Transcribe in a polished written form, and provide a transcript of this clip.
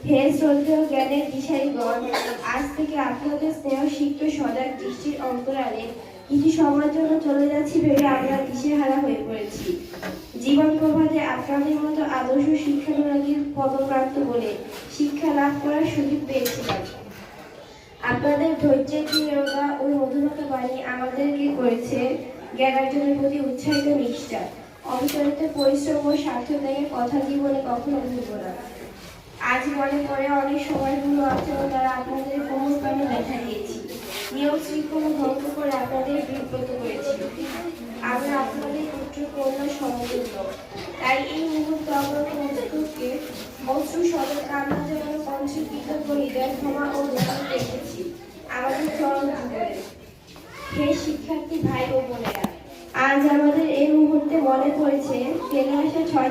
হে শ্রদ্ধেয় জ্ঞানের দিশারিগণ, আজ থেকে আপনাদের স্নেহ সিক্ত সজাগ দৃষ্টির অন্তরালে কিছু সময়ের জন্য চলে যাচ্ছি ভেবে আমরা দিশেহারা হয়ে পড়েছি। জীবন প্রভাতে আপনাদের মতো আদর্শ শিক্ষানুরাগীর পদপ্রাপ্ত বলে শিক্ষা লাভ করার সুযোগ পেয়েছিলাম। আপনাদের ধৈর্যের দৃঢ়তা ও মধুরতা বাণী আমাদেরকে করেছে জ্ঞানার্জনের প্রতি উৎসাহিত নিষ্ঠা। অবিচলিত পরিশ্রম ও স্বার্থত্যাগের কথা জীবনে কখনো ভুলব না। আজ মনে পড়ে অনেক সময়গুলো আচরণ দ্বারা আপনাদের কোমল প্রাণে দেখা দিয়েছি, নিয়ম শৃঙ্খলা ভঙ্গ করে আপনাদের বিব্রত করেছি। আমরা আপনাদের পুত্র কন্যা সমতুল্য, তাই এই মুহূর্তে অবরকে অশ্রু সদর কান্না যেন কঞ্চে কৃতজ্ঞ হৃদয় ক্ষমা ও দোষণ রেখেছি আমাদের চরণ জীবনে। হে শিক্ষার্থী ভাই ও বোনেরা, আজ আমাদের এই মুহূর্তে মনে পড়েছে ফেলে আসা 6